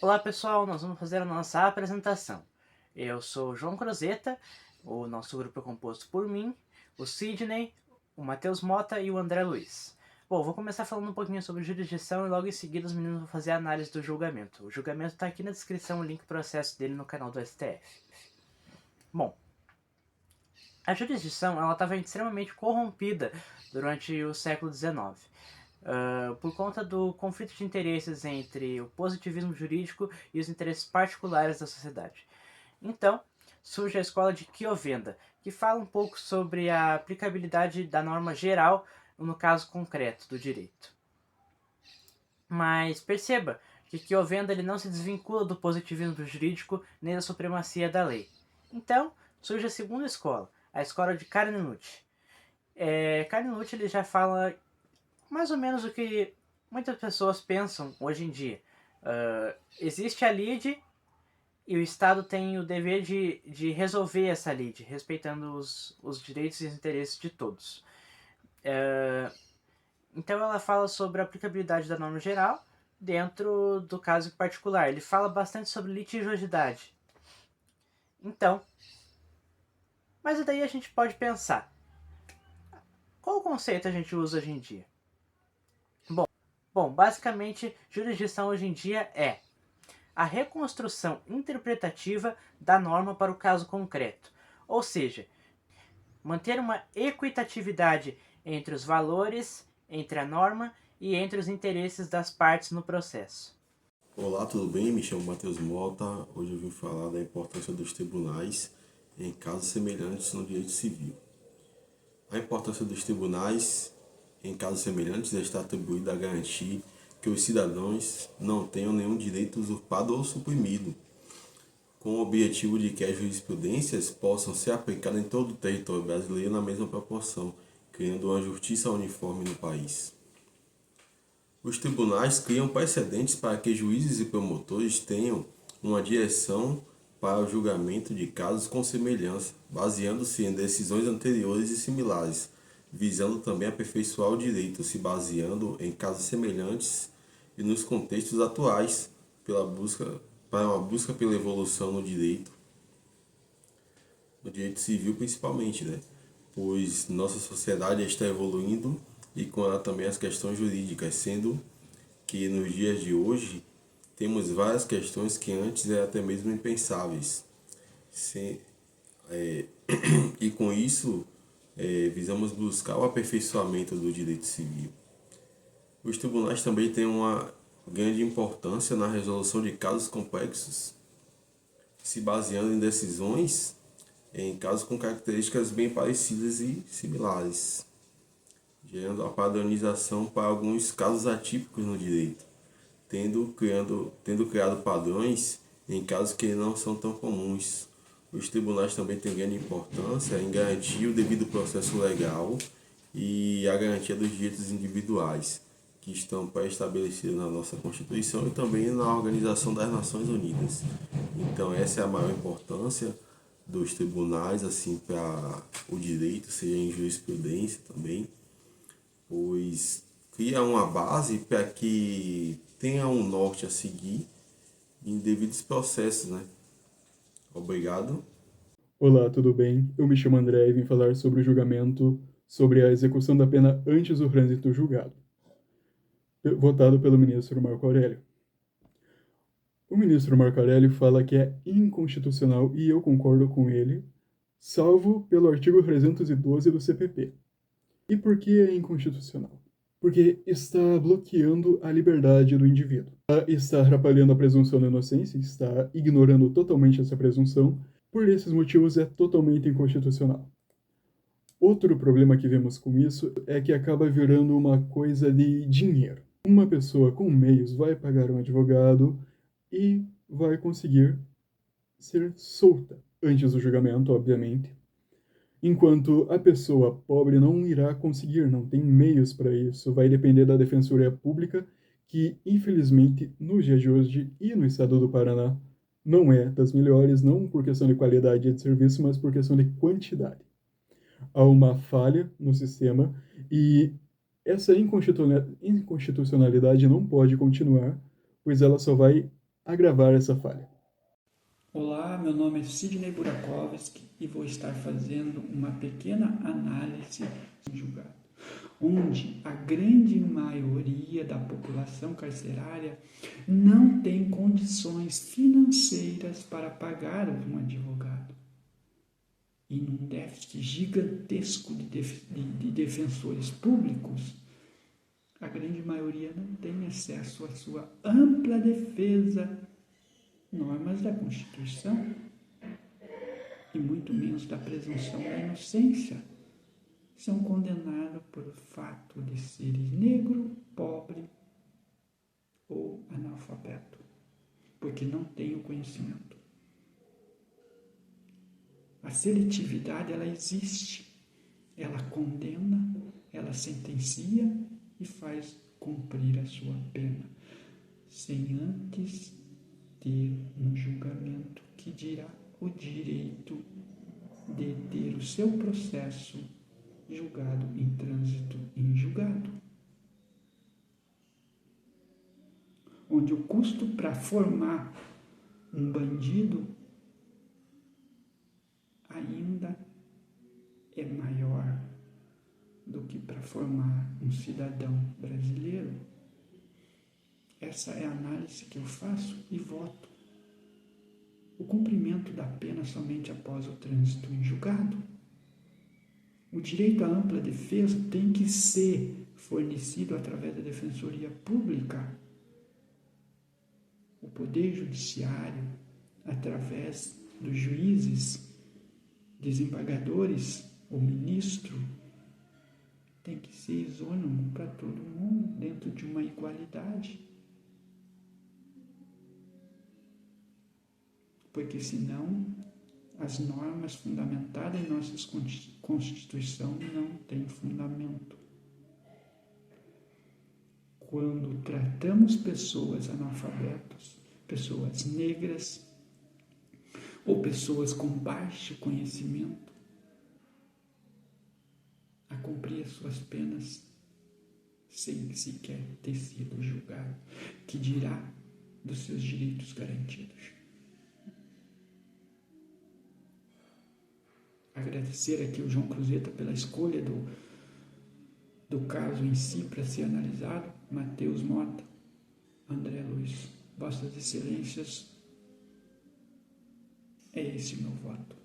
Olá pessoal, nós vamos fazer a nossa apresentação. Eu sou o João Crozeta, o nosso grupo é composto por mim, o Sidney, o Matheus Mota e o André Luiz. Bom, vou começar falando um pouquinho sobre jurisdição e logo em seguida os meninos vão fazer a análise do julgamento. O julgamento está aqui na descrição, o link para o acesso dele no canal do STF. Bom, a jurisdição ela estava extremamente corrompida durante o século XIX. Por conta do conflito de interesses entre o positivismo jurídico e os interesses particulares da sociedade. Então, surge a escola de Kiovenda, que fala um pouco sobre a aplicabilidade da norma geral no caso concreto do direito. Mas perceba que Kiovenda ele não se desvincula do positivismo jurídico nem da supremacia da lei. Então, surge a segunda escola, a escola de Carnenucci. Carnenucci ele já fala mais ou menos o que muitas pessoas pensam hoje em dia. Existe a lide e o Estado tem o dever de resolver essa lide, respeitando os direitos e os interesses de todos. Então ela fala sobre a aplicabilidade da norma geral dentro do caso particular. Ele fala bastante sobre litigiosidade. Então, mas daí a gente pode pensar, qual conceito a gente usa hoje em dia? Bom, basicamente, jurisdição hoje em dia é a reconstrução interpretativa da norma para o caso concreto, ou seja, manter uma equitatividade entre os valores, entre a norma e entre os interesses das partes no processo. Olá, tudo bem? Me chamo Matheus Mota. Hoje eu vim falar da importância dos tribunais em casos semelhantes no direito civil. A importância dos tribunais em casos semelhantes está atribuída a garantir que os cidadãos não tenham nenhum direito usurpado ou suprimido, com o objetivo de que as jurisprudências possam ser aplicadas em todo o território brasileiro na mesma proporção, criando uma justiça uniforme no país. Os tribunais criam precedentes para que juízes e promotores tenham uma direção para o julgamento de casos com semelhança, baseando-se em decisões anteriores e similares, visando também aperfeiçoar o direito, se baseando em casos semelhantes e nos contextos atuais, para uma busca pela evolução no direito civil principalmente, né? Pois nossa sociedade está evoluindo e com ela também as questões jurídicas, sendo que nos dias de hoje temos várias questões que antes eram até mesmo impensáveis. Se, é, e com isso visamos buscar o aperfeiçoamento do direito civil. Os tribunais também têm uma grande importância na resolução de casos complexos, se baseando em decisões em casos com características bem parecidas e similares, gerando a padronização para alguns casos atípicos no direito, tendo criado padrões em casos que não são tão comuns. Os tribunais também têm grande importância em garantir o devido processo legal e a garantia dos direitos individuais, que estão pré-estabelecidos na nossa Constituição e também na Organização das Nações Unidas. Então essa é a maior importância dos tribunais assim para o direito, seja em jurisprudência também, pois cria uma base para que tenha um norte a seguir em devidos processos, né? Obrigado. Olá, tudo bem? Eu me chamo André e vim falar sobre o julgamento sobre a execução da pena antes do trânsito julgado, votado pelo ministro Marco Aurélio. O ministro Marco Aurélio fala que é inconstitucional e eu concordo com ele, salvo pelo artigo 312 do CPP. E por que é inconstitucional? Porque está bloqueando a liberdade do indivíduo. Está atrapalhando a presunção da inocência, está ignorando totalmente essa presunção. Por esses motivos, é totalmente inconstitucional. Outro problema que vemos com isso é que acaba virando uma coisa de dinheiro. Uma pessoa com meios vai pagar um advogado e vai conseguir ser solta antes do julgamento, obviamente. Enquanto a pessoa pobre não irá conseguir, não tem meios para isso, vai depender da Defensoria Pública, que infelizmente nos dias de hoje e no estado do Paraná não é das melhores, não por questão de qualidade de serviço, mas por questão de quantidade. Há uma falha no sistema e essa inconstitucionalidade não pode continuar, pois ela só vai agravar essa falha. Olá, meu nome é Sidney Burakovsky e vou estar fazendo uma pequena análise do julgado, onde a grande maioria da população carcerária não tem condições financeiras para pagar um advogado. E num déficit gigantesco de defensores públicos, a grande maioria não tem acesso à sua ampla defesa, normas da Constituição e muito menos da presunção da inocência. São condenados por fato de serem negro, pobre ou analfabeto, porque não têm o conhecimento. A seletividade, ela existe, ela condena, ela sentencia e faz cumprir a sua pena, sem antes ter um julgamento que dirá o direito de ter o seu processo julgado em trânsito em julgado, onde o custo para formar um bandido ainda é maior do que para formar um cidadão brasileiro. Essa é a análise que eu faço e voto. O cumprimento da pena somente após o trânsito em julgado. O direito à ampla defesa tem que ser fornecido através da Defensoria Pública. O Poder Judiciário, através dos juízes, desembargadores, o ministro, tem que ser isônomo para todo mundo, dentro de uma igualdade. Porque senão as normas fundamentadas em nossa Constituição não têm fundamento. Quando tratamos pessoas analfabetas, pessoas negras ou pessoas com baixo conhecimento a cumprir as suas penas sem sequer ter sido julgado, que dirá dos seus direitos garantidos. Agradecer aqui ao João Cruzeta pela escolha do caso em si para ser analisado, Matheus Mota, André Luiz, Vossas Excelências, é esse o meu voto.